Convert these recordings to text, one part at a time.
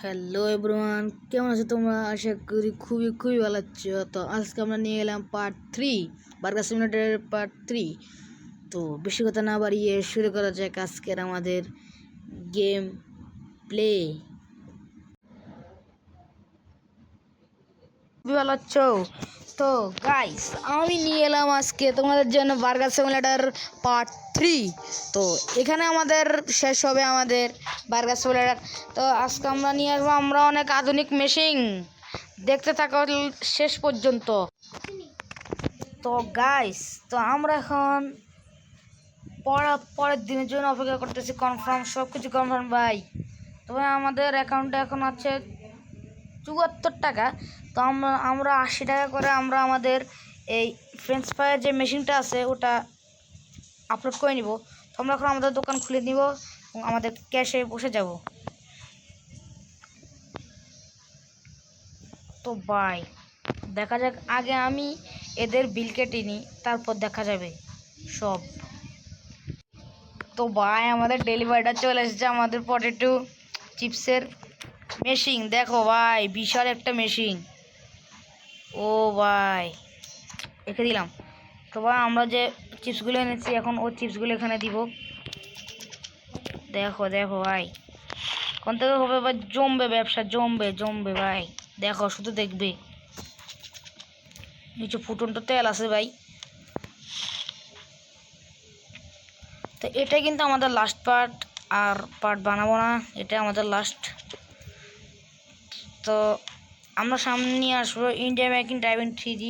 Hello everyone, কেমন আছো তোমরা? আশা করি খুবই খুবই ভালো আছো। তো আজকে আমরা নিয়ে এলাম পার্ট 3, বার্গার সিমুলেটরের পার্ট 3। তো বেশি কথা না বাড়িয়ে শুরু করা যাক আজকের আমাদের গেম প্লে। খুবই ভালো আছো? তো গাইস, আমি নিয়ে এলাম আজকে তোমাদের জন্য বার্গার সিমুলেটর পার্ট 3। তো এখানে আমাদের শেষ হবে আমাদের বার্গার সিমুলেটর। তো আজকে আমরা নিয়ে আসবো আমরা অনেক আধুনিক মেশিন, দেখতে থাকো শেষ পর্যন্ত। তো গাইস, তো আমরা এখন পরের দিনের জন্য অপেক্ষা করতেছি। কনফার্ম, সব কিছু কনফার্ম ভাই। তবে আমাদের অ্যাকাউন্টে এখন আছে ৭৪ টাকা। তো আমরা ৮০ টাকা করে আমরা আমাদের এই ফ্রেঞ্চ ফ্রাইয়ের যে মেশিনটা আছে ওটা আপলোড করে নিব। তো আমরা এখন আমাদের দোকান খুলে নিব এবং আমাদের ক্যাশে বসে যাব। তো বাই, দেখা যাক। আগে আমি এদের বিল কেটে নিই, তারপর দেখা যাবে সব। তো ভাই, আমাদের ডেলিভারিটা চলে এসেছে, আমাদের পটেটো চিপসের মেশিন। দেখো ভাই, বিশাল একটা মেশিন। ও ভাই, রেখে দিলাম। তো ভাই, আমরা যে চিপসগুলো এনেছি এখন ওই চিপসগুলো এখানে দিব। দেখো দেখো ভাই, কোন থেকে হবে ভাই? জমবে ব্যবসা, জমবে জমবে ভাই। দেখো, শুধু দেখবে। নিচে ফুটন্ত তেল আছে ভাই। তো এটাই কিন্তু আমাদের লাস্ট পার্ট, আর পার্ট বানাবো না, এটা আমাদের লাস্ট। তো আমরা সামনে নিয়ে আসবো ইন্ডিয়া মেকিং ড্রাইভিং 3D,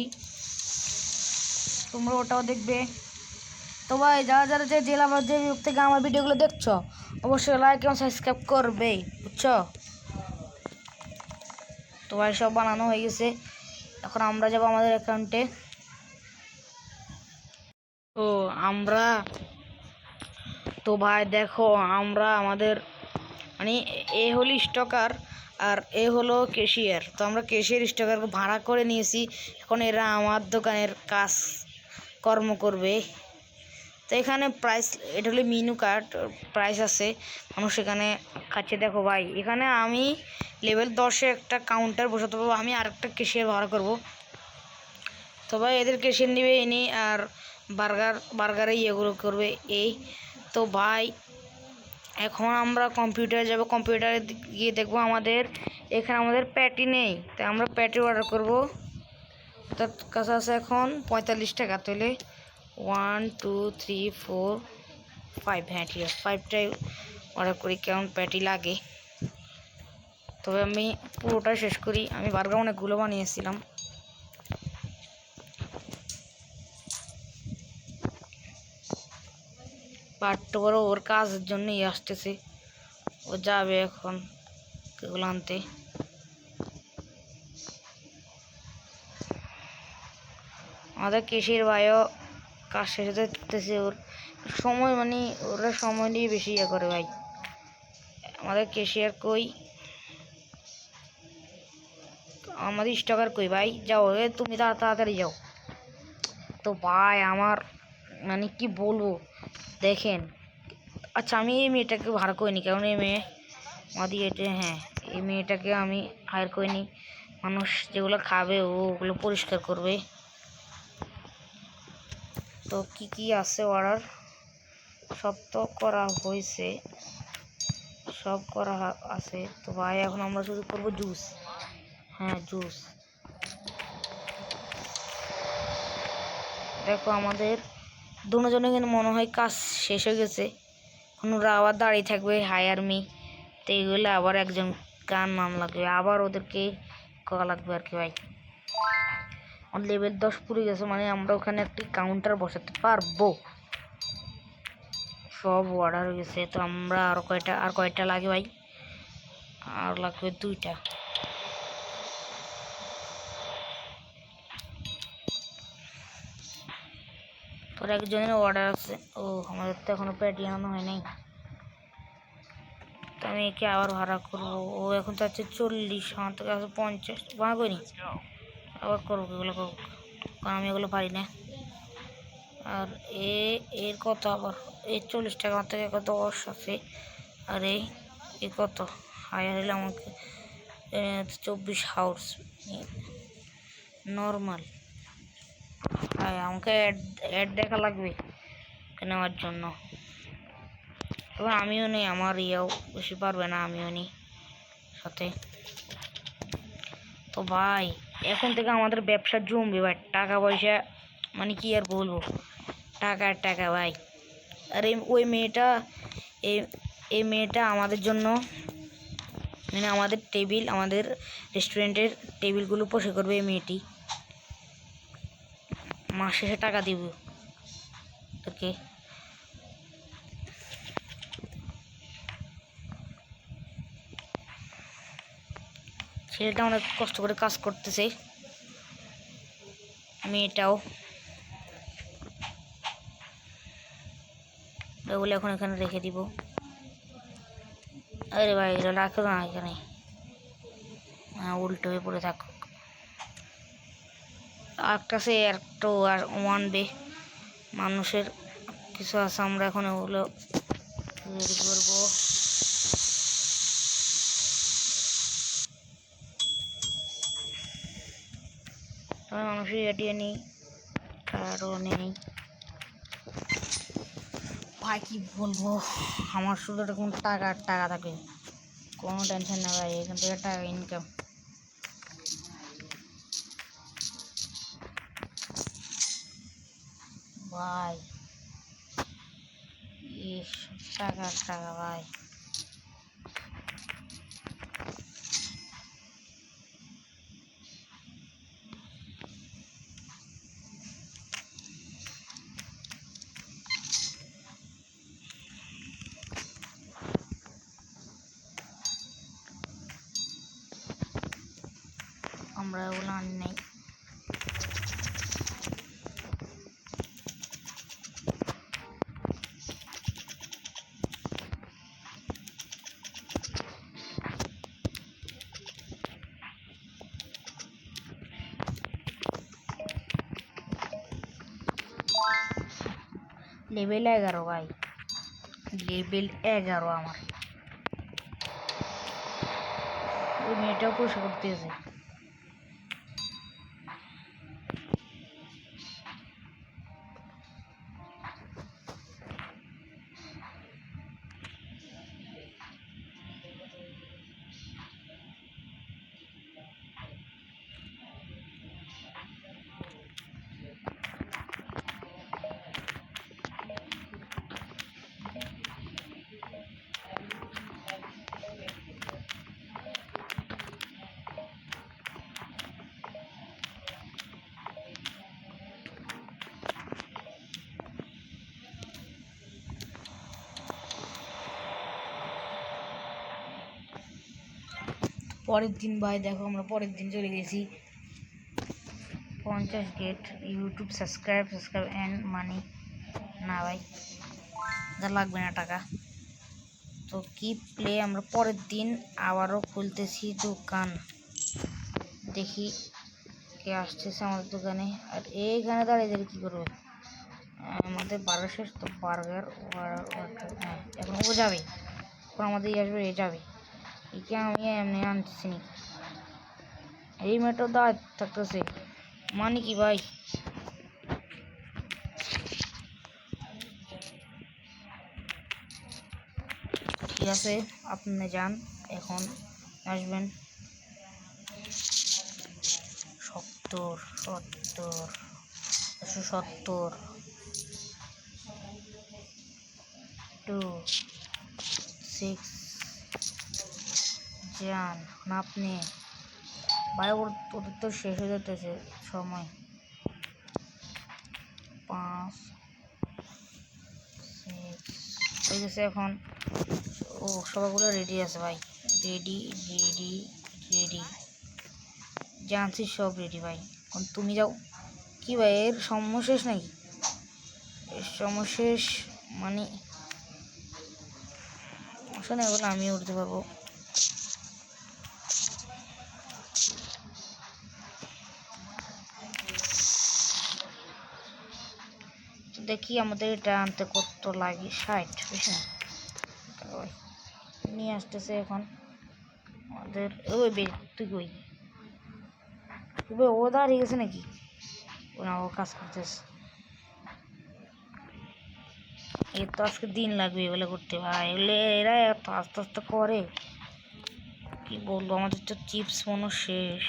তোমরা ওটাও দেখবে। তো ভাই, যারা যারা যে জেলা বা যে বিভাগ থেকে আমার ভিডিওগুলো দেখছো, অবশ্যই লাইক এবং সাবস্ক্রাইব করবে, বুঝছো? তো ভাই, সব বানানো হয়ে গেছে। এখন আমরা যাবো আমাদের অ্যাকাউন্টে। তো আমরা, তো ভাই দেখো, আমরা আমাদের মানে এ হলো স্টকার আর এ হলো ক্যাশিয়ার। তো আমরা ক্যাশিয়ার স্টকারকে ভাড়া করে নিয়েছি। এখন এরা আমার দোকানের কাজ কর্ম করবে। তো এখানে প্রাইস, এটা হলো মেনু কার্ড, প্রাইস আছে, মানুষ এখানে খাচ্ছে। দেখো ভাই, এখানে আমি লেভেল 10-এ একটা কাউন্টার বসাতে পারবো, আমি আরেকটা ক্যাশিয়ার ভাড়া করব। তো ভাই, এদের ক্যাশিয়ার নেবে এনে আর বার্গারে ইয়েগুলো করবে এই। তো ভাই, এখন আমরা কম্পিউটারে যাব, কম্পিউটারে গিয়ে দেখবো আমাদের এখানে আমাদের প্যাটি নেই, তাই আমরা প্যাটি অর্ডার করব। তার কাছে আছে এখন 45 টাকা। তাহলে 1 2 3 4 5, হ্যাঁ ঠিক আছে, 5টাই অর্ডার করি, কেমন প্যাটি লাগে। তবে আমি পুরোটা শেষ করি, আমি বার্গার অনেকগুলো বানিয়েছিলাম। পার্টটা বড়, ওর কাজের জন্যই আসতেছে, ও যাবে এখন এগুলো আনতে। আমাদের কেশির ভাইও কাজ শেষে দেখতেছে, ওর সময় মানে ওরা সময় নিয়ে বেশি ইয়ে করে ভাই। আমাদের কেশিয়ার কই, আমাদের স্টকার কই? ভাই যাও, তুমি তাড়াতাড়ি যাও। তো ভাই, আমার মানে কি বলবো, দেখেন। আচ্ছা, আমি এই মেয়েটাকে ভাড়া করিনি, কারণ এই মেয়ে আমাদের এটা, হ্যাঁ, এই মেয়েটাকে আমি হায়ার করিনি। মানুষ যেগুলো খাবে ওগুলো পরিষ্কার করবে। তো কি কি আছে অর্ডার, সব তো করা হয়েছে, সব করা আছে। তো ভাই, এখন আমরা শুধু করবো জুস। হ্যাঁ, জুস। দেখো, আমাদের দুজনে কিন্তু মনে হয় কাজ শেষ হয়ে গেছে। এখন ওরা আবার দাঁড়িয়ে থাকবে হায়ার মি। তো এইগুলো আবার একজন গান নাম লাগবে, আবার ওদেরকে করা লাগবে আর কি ভাই। আমার লেভেল 10 পুরো গেছে, মানে আমরা ওখানে একটি কাউন্টার বসাতে পারবো। সব অর্ডার হয়ে গেছে। তো আমরা আর কয়টা লাগে ভাই? আর লাগবে 2টা। তোর একজনের অর্ডার আছে। ও, আমাদের তো এখনো প্যাটি আনানো হয় নাই। তো আমি একে আবার ভাড়া করবো। ও এখন চাচ্ছে 40, আমার থেকে আছে 50। ভাড়া করিনি, আবার করবো, এগুলো করবো, কারণ আমি এগুলো পারি না। আর এর কত? আবার এই 40 টাকা, আমার থেকে 10 আছে। আর এই কত? হায়ার হলে আমাকে 24 হাউস নর্মাল। হ্যাঁ, আমাকে অ্যাড দেখা লাগবে নেওয়ার জন্য। তবে আমিও নেই, আমার ইয়েও বেশি পারবে না, আমিও নেই সাথে। তো ভাই এখন থেকে আমাদের ব্যবসা জমবে ভাই, টাকা পয়সা মানে কি আর বলবো, টাকা টাকা ভাই। আর ওই মেয়েটা, এই মেয়েটা আমাদের জন্য মানে আমাদের টেবিল, আমাদের রেস্টুরেন্টের টেবিলগুলো পরিষ্কার করবে এই মেয়েটি, মাস শেষে টাকা দিব তোকে। ছেলেটা অনেক কষ্ট করে কাজ করতেছে, মেয়েটাও। এগুলো এখন এখানে রেখে দিব। আরে ভাই এগুলো রাখো না এখানে, উল্টো হয়ে পড়ে থাকুক। একটা সে একটু আর মানবে, মানুষের কিছু আছে, আমরা এখন ওগুলো রেডি করবো। মানুষের এটিয়ে নেই, কারও নেই ভাই, কি বলবো, আমার শুধু এরকম টাকা আর টাকা থাকে, কোনো টেনশন নেই ভাই, এখান থেকে টাকা ইনকাম। ভাই ইস, টাকা আর টাকা ভাই। আমরা ওগুলো আনি নাই। লেভেল 11 ভাই, লেভেল 11 আমার। ওই মেয়েটাও পয়সা করতেছে। পরের দিন ভাই দেখো, আমরা পরের দিন চলে গেছি 50 get YouTube subscribe and money. না ভাই যা লাগবে না টাকা, তো কি প্লে। আমরা পরের দিন আবারও খুলতেছি দোকান, দেখি কে আসতেছে আমাদের দোকানে। আর এইখানে দাঁড়িয়ে দাঁড়িয়ে কী করবে, আমাদের বার্গার শেষ তো, বার্গার হ্যাঁ এখন ও যাবে, এখন আমাদের আসবে, এ যাবে, একে আমি এমনি আনতেছি নি। এই মেয়েটাও দাঁড় থাকতেছে, মানে কি ভাই। ঠিক আছে আপনি যান, এখন আসবেন। 70 170 2 6 যান না আপনি ভাই, ওদের তো শেষ হয়ে যেতেছে সময়। 5 6 হয়ে গেছে এখন। ও সবগুলো রেডি আছে ভাই, রেডি রেডি রেডি, জানছি সব রেডি ভাই। এখন তুমি যাও। কি ভাই এর সমশেষ নাকি, এর সমশেষ মানে আসলে এগুলো আমি উঠতে পারবো। দেখি আমাদের এটা আনতে কত লাগে, 60 বুঝছেন, নিয়ে আসতেছে এখন। আমাদের ওই তুই কই ও দাঁড়িয়ে গেছে নাকি? ও না, ও কাজ করতেছে। এর তো আজকে দিন লাগবে এগুলো করতে ভাই, এগুলো এরা এত আস্তে আস্তে করে কি বলবো। আমাদের তো চিপস মনে শেষ।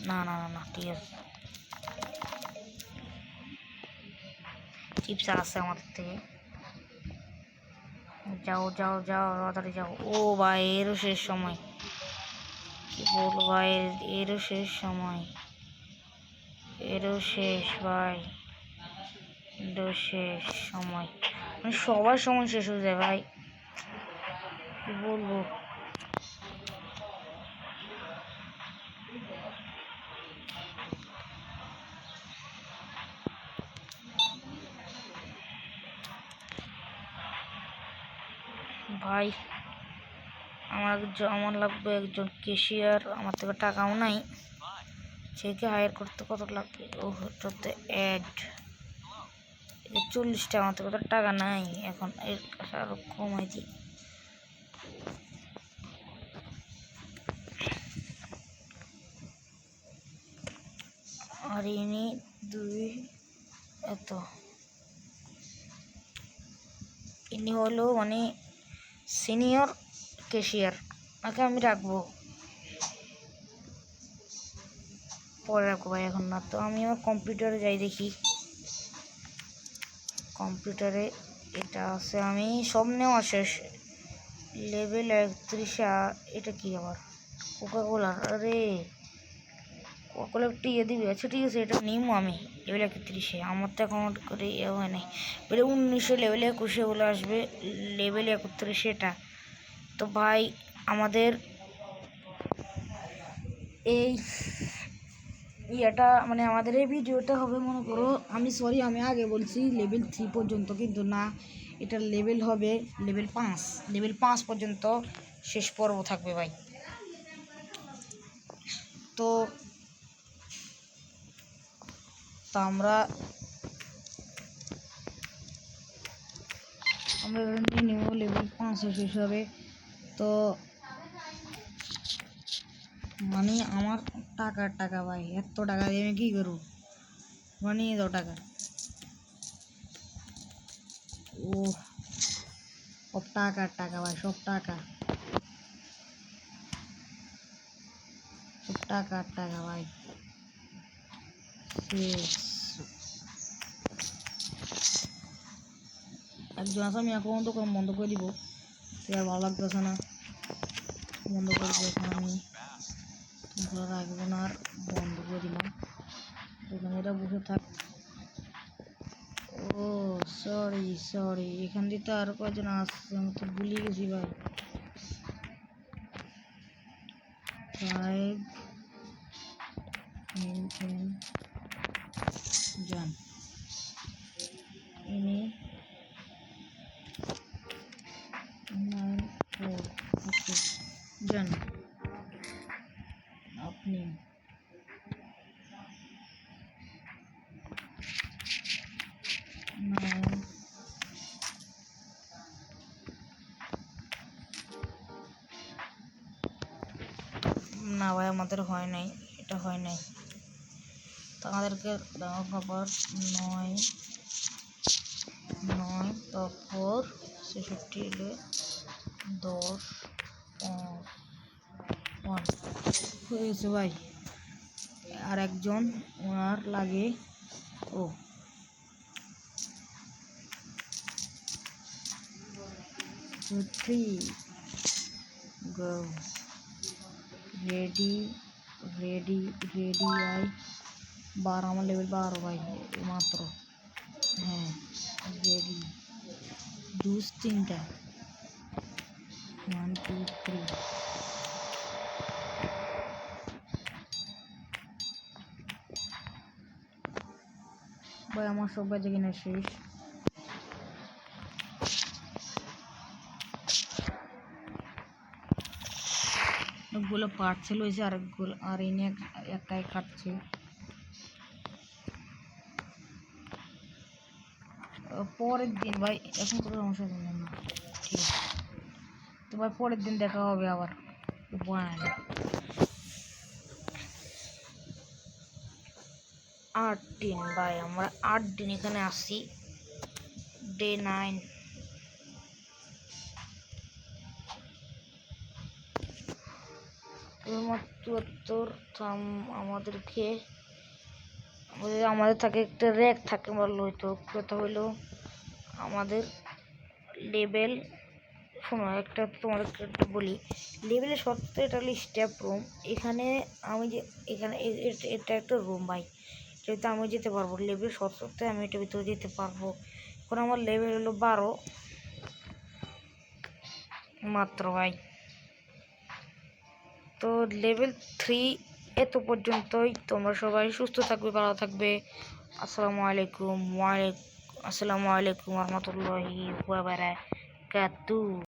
না না না না, ঠিক আছে, চিপস আছে আমাদের থেকে। যাও যাও যাও, তাড়াতাড়ি যাও। ও ভাই, এরও শেষ সময়, কি বলবো ভাই, এরও শেষ সময়, এরও শেষ ভাই, এরও শেষ সময়, মানে সবার সময় শেষ হয়ে যায় ভাই, কি বলবো। ভাই আমার লাগবে একজন ক্যাশিয়ার, আমার থেকে টাকাও নাই, সেকে হায়ার করতে কত লাগবে? ও হচ্ছে অ্যাড 40 টাকা, আমার থেকে তো টাকা নাই এখন, এর কাছে আরো কমাই দিই। আর ইনি 2 এত, ইনি হলো মানে সিনিয়র ক্যাশিয়ার, ওকে আমি রাখবো, পরে রাখবো ভাই, এখন না। তো আমি আমার কম্পিউটারে যাই দেখি, কম্পিউটারে এটা আছে, আমি সব নেওয়া শেষ, লেভেল 31। এটা কি আবার কোকাকোলা? আরে কোকাকোলা একটু ইয়ে দিবি, আচ্ছা ঠিক আছে, এটা নিমো আমি লেভেল 31। আমার তো অ্যাকাউন্ট করে ইয়ে হয় নাই, বেলে 1900 লেভেল 21 বলে আসবে, লেভেল 31 এটা। তো ভাই আমাদের এই ইয়েটা মানে আমাদের এই ভিডিওটা হবে মনে করো, আমি আগে বলছি লেভেল 3 পর্যন্ত, কিন্তু না, এটা লেভেল হবে লেভেল 5 পর্যন্ত শেষ পর্ব থাকবে ভাই। তো আমরা নিব লেভেল 5 শেষ হবে। তো মানে আমার টাকা ভাই, এত টাকা দিয়ে আমি কী করবো, মানে দাও টাকা। ও সব টাকা ভাই, সব টাকা ভাই, একজন আছে, আমি অ্যাকাউন্ট বন্ধ করে দিব, আর ভালো লাগতেছে না, বন্ধ করে দিব এখন আমি, তোমরা রাখবো না আর বন্ধ করে দিলাম, এখানে এটা বসে থাক। ও সরি, এখান দিয়ে তো আরো কয়েকজন আসছে, আমি তো ভুলে গেছি ভাই। 5 যান, ইনি 9 4, ওকে যান আপনি। না ভাই, আমাদের হয় নাই, এটা হয় নাই, তো আমাদেরকে দেওয়া খবর 9 তারপর 66 এলে 10 1 হয়েছে ভাই। আর একজন ওনার লাগে, ও 2 3 গো, রেডি আই 12, আমার লেভেল 12 ভাই মাত্র, হ্যাঁ রেডি, 3টা 1 2 3। ভাই আমার সব বাজে কিনা শেষ, অনেকগুলো পার্সেল হয়েছে, আরেকগুলো আর এনে একাই কাটছে। পরের দিন ভাই, এখন কোনো সমস্যা নেই না, ঠিক আছে, তো ভাই পরের দিন দেখা হবে আবার। ওয়ান 8 দিন ভাই, আমরা 8 দিন এখানে আসি। ডে 9 মাত্র আমাদেরকে আমাদের থাকে একটা র্যাক থাকে বললো হয়তো। কথা হইলো আমাদের লেভেল, শোনো একটা তোমাদেরকে একটু বলি, লেভেলের সত্ত্বে এটা হলো স্টেপ রুম। এখানে আমি যে এখানে এটা একটা রুম ভাই, যেহেতু আমি যেতে পারবো লেভেল সত্ত্বে, আমি এটার ভিতরে যেতে পারবো। এখন আমার লেভেল হলো 12 মাত্র ভাই। তো লেভেল 3 এত পর্যন্তই। তোমরা সবাই সুস্থ থাকবে, ভালো থাকবে। আসসালামু আলাইকুম রহমতুল্লাহি ওয়া বারাকাতুহু।